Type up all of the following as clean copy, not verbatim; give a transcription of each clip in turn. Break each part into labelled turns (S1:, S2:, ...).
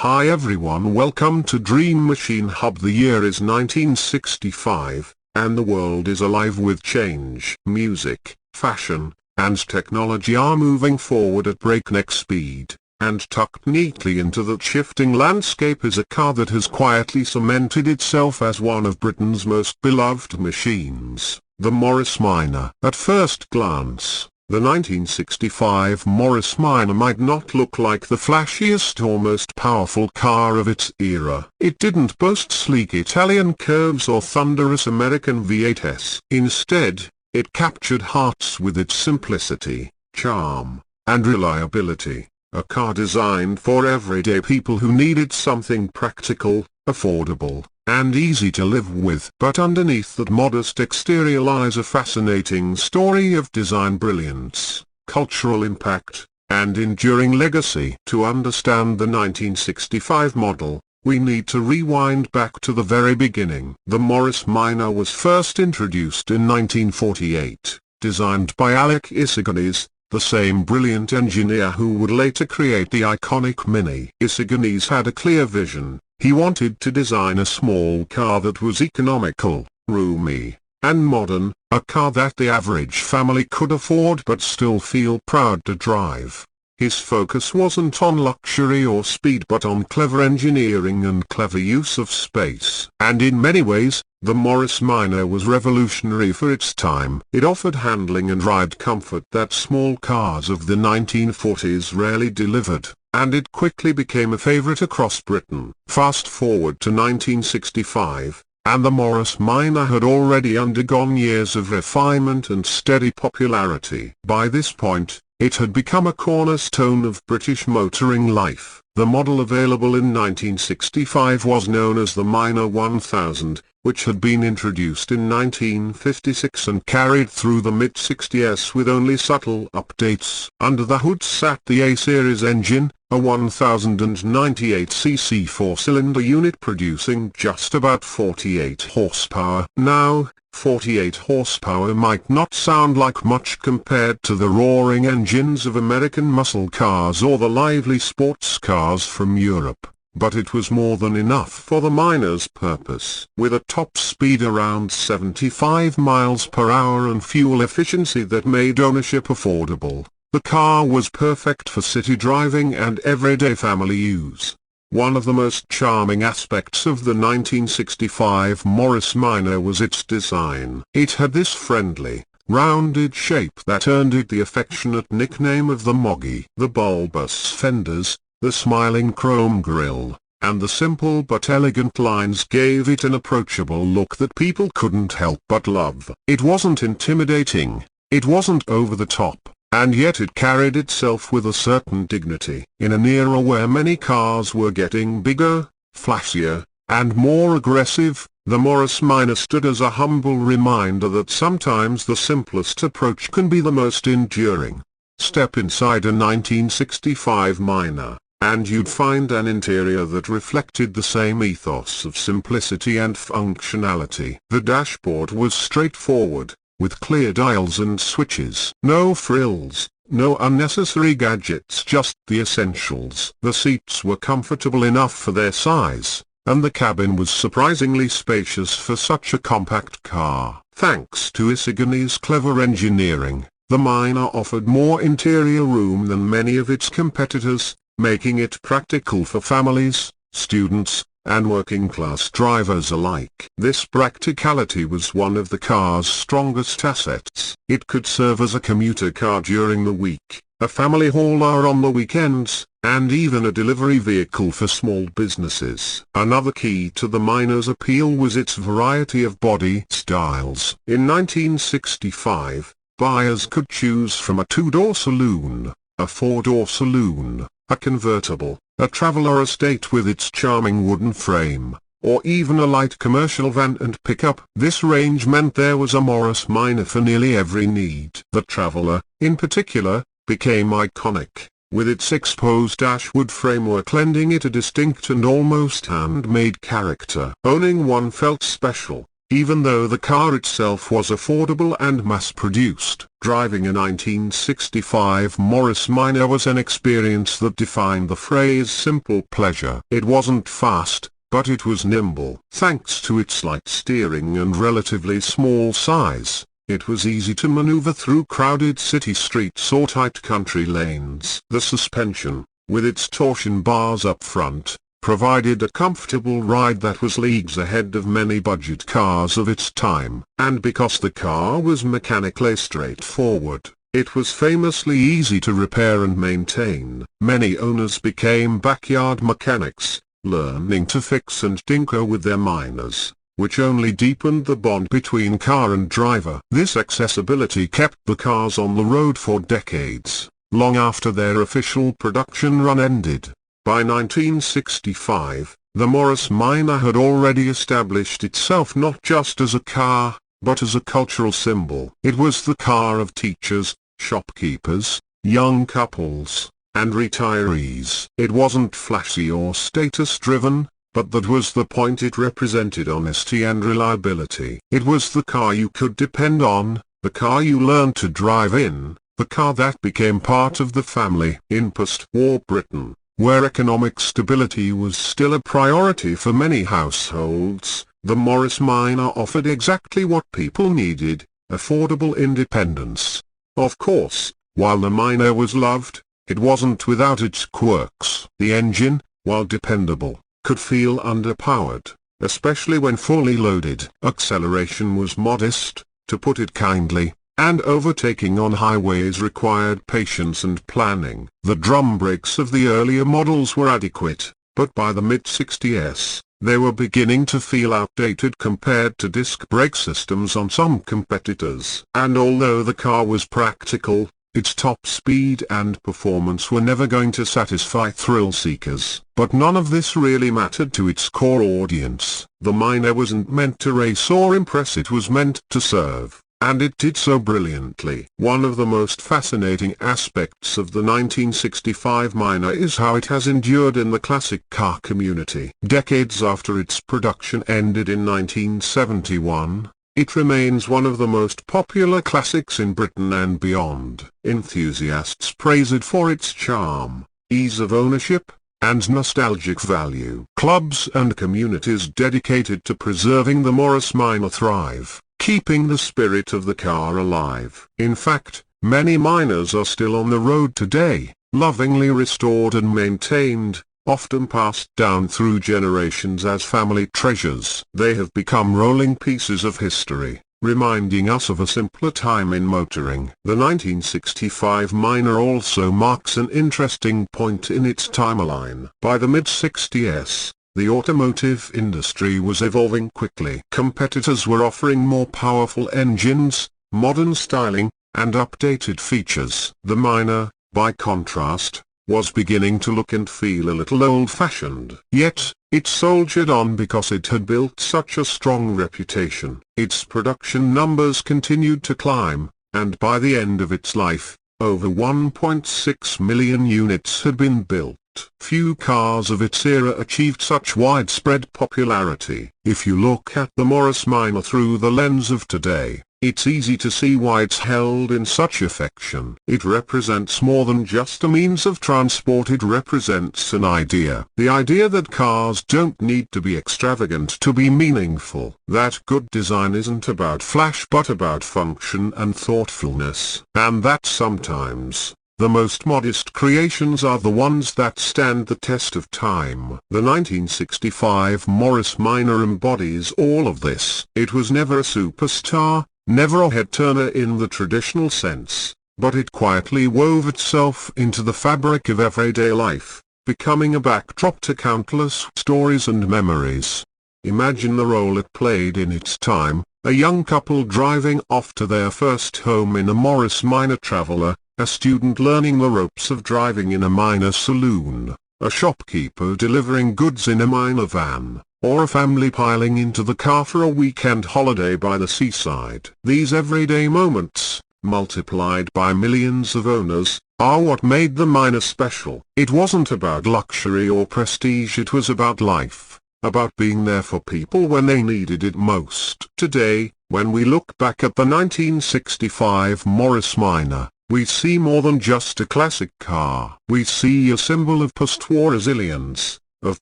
S1: Hi everyone, welcome to Dream Machine Hub. The year is 1965, and the world is alive with change. Music, fashion, and technology are moving forward at breakneck speed, and tucked neatly into that shifting landscape is a car that has quietly cemented itself as one of Britain's most beloved machines, the Morris Minor. At first glance, the 1965 Morris Minor might not look like the flashiest or most powerful car of its era. It didn't boast sleek Italian curves or thunderous American V8s. Instead, it captured hearts with its simplicity, charm, and reliability. A car designed for everyday people who needed something practical, affordable, and easy to live with. But underneath that modest exterior lies a fascinating story of design brilliance, cultural impact, and enduring legacy. To understand the 1965 model, we need to rewind back to the very beginning. The Morris Minor was first introduced in 1948, designed by Alec Issigonis, the same brilliant engineer who would later create the iconic Mini. Issigonis had a clear vision. He wanted to design a small car that was economical, roomy, and modern, a car that the average family could afford but still feel proud to drive. His focus wasn't on luxury or speed but on clever engineering and clever use of space. And in many ways, the Morris Minor was revolutionary for its time. It offered handling and ride comfort that small cars of the 1940s rarely delivered, and it quickly became a favorite across Britain. Fast forward to 1965, and the Morris Minor had already undergone years of refinement and steady popularity. By this point, it had become a cornerstone of British motoring life. The model available in 1965 was known as the Minor 1000, which had been introduced in 1956 and carried through the mid-60s with only subtle updates. Under the hood sat the A-Series engine, a 1098cc four-cylinder unit producing just about 48 horsepower. Now, 48 horsepower might not sound like much compared to the roaring engines of American muscle cars or the lively sports cars from Europe, but it was more than enough for the Minor's purpose. With a top speed around 75 miles per hour and fuel efficiency that made ownership affordable, the car was perfect for city driving and everyday family use. One of the most charming aspects of the 1965 Morris Minor was its design. It had this friendly, rounded shape that earned it the affectionate nickname of the Moggy. The bulbous fenders, the smiling chrome grille, and the simple but elegant lines gave it an approachable look that people couldn't help but love. It wasn't intimidating, it wasn't over the top, and yet it carried itself with a certain dignity. In an era where many cars were getting bigger, flashier, and more aggressive, the Morris Minor stood as a humble reminder that sometimes the simplest approach can be the most enduring. Step inside a 1965 Minor, and you'd find an interior that reflected the same ethos of simplicity and functionality. The dashboard was straightforward, with clear dials and switches. No frills, no unnecessary gadgets, just the essentials. The seats were comfortable enough for their size, and the cabin was surprisingly spacious for such a compact car. Thanks to Issigonis' clever engineering, the Minor offered more interior room than many of its competitors, making it practical for families, students, and working-class drivers alike. This practicality was one of the car's strongest assets. It could serve as a commuter car during the week, a family hauler on the weekends, and even a delivery vehicle for small businesses. Another key to the Minor's appeal was its variety of body styles. In 1965, buyers could choose from a two-door saloon, a four-door saloon, a convertible, a traveler estate with its charming wooden frame, or even a light commercial van and pickup. This range meant there was a Morris Minor for nearly every need. The traveler, in particular, became iconic, with its exposed ashwood framework lending it a distinct and almost handmade character. Owning one felt special, even though the car itself was affordable and mass-produced. Driving a 1965 Morris Minor was an experience that defined the phrase simple pleasure. It wasn't fast, but it was nimble. Thanks to its light steering and relatively small size, it was easy to maneuver through crowded city streets or tight country lanes. The suspension, with its torsion bars up front, provided a comfortable ride that was leagues ahead of many budget cars of its time. And because the car was mechanically straightforward, it was famously easy to repair and maintain. Many owners became backyard mechanics, learning to fix and tinker with their minors, which only deepened the bond between car and driver. This accessibility kept the cars on the road for decades, long after their official production run ended. By 1965, the Morris Minor had already established itself not just as a car, but as a cultural symbol. It was the car of teachers, shopkeepers, young couples, and retirees. It wasn't flashy or status-driven, but that was the point. It represented honesty and reliability. It was the car you could depend on, the car you learned to drive in, the car that became part of the family. In post-war Britain, where economic stability was still a priority for many households, the Morris Minor offered exactly what people needed: affordable independence. Of course, while the Minor was loved, it wasn't without its quirks. The engine, while dependable, could feel underpowered, especially when fully loaded. Acceleration was modest, to put it kindly, and overtaking on highways required patience and planning. The drum brakes of the earlier models were adequate, but by the mid-60s, they were beginning to feel outdated compared to disc brake systems on some competitors. And although the car was practical, its top speed and performance were never going to satisfy thrill seekers. But none of this really mattered to its core audience. The Minor wasn't meant to race or impress, it was meant to serve. And it did so brilliantly. One of the most fascinating aspects of the 1965 Minor is how it has endured in the classic car community. Decades after its production ended in 1971, it remains one of the most popular classics in Britain and beyond. Enthusiasts praise it for its charm, ease of ownership, and nostalgic value. Clubs and communities dedicated to preserving the Morris Minor thrive, keeping the spirit of the car alive. In fact, many Minors are still on the road today, lovingly restored and maintained, often passed down through generations as family treasures. They have become rolling pieces of history, reminding us of a simpler time in motoring. The 1965 Minor also marks an interesting point in its timeline. By the mid-60s, the automotive industry was evolving quickly. Competitors were offering more powerful engines, modern styling, and updated features. The Minor, by contrast, was beginning to look and feel a little old-fashioned. Yet, it soldiered on because it had built such a strong reputation. Its production numbers continued to climb, and by the end of its life, over 1.6 million units had been built. Few cars of its era achieved such widespread popularity. If you look at the Morris Minor through the lens of today, it's easy to see why it's held in such affection. It represents more than just a means of transport, it represents an idea. The idea that cars don't need to be extravagant to be meaningful. That good design isn't about flash but about function and thoughtfulness. And that sometimes, the most modest creations are the ones that stand the test of time. The 1965 Morris Minor embodies all of this. It was never a superstar, never a head-turner in the traditional sense, but it quietly wove itself into the fabric of everyday life, becoming a backdrop to countless stories and memories. Imagine the role it played in its time: a young couple driving off to their first home in a Morris Minor Traveller, a student learning the ropes of driving in a minor saloon, a shopkeeper delivering goods in a minor van, or a family piling into the car for a weekend holiday by the seaside. These everyday moments, multiplied by millions of owners, are what made the Minor special. It wasn't about luxury or prestige, it was about life, about being there for people when they needed it most. Today, when we look back at the 1965 Morris Minor, we see more than just a classic car. We see a symbol of post-war resilience, of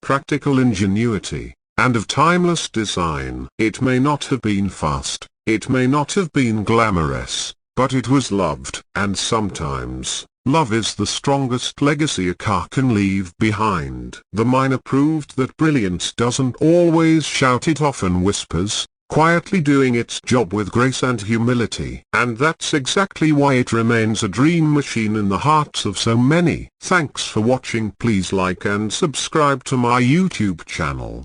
S1: practical ingenuity, and of timeless design. It may not have been fast, it may not have been glamorous, but it was loved. And sometimes, love is the strongest legacy a car can leave behind. The Minor proved that brilliance doesn't always shout, it often whispers, quietly doing its job with grace and humility. And that's exactly why it remains a dream machine in the hearts of so many. Thanks for watching. Please like and subscribe to my YouTube channel.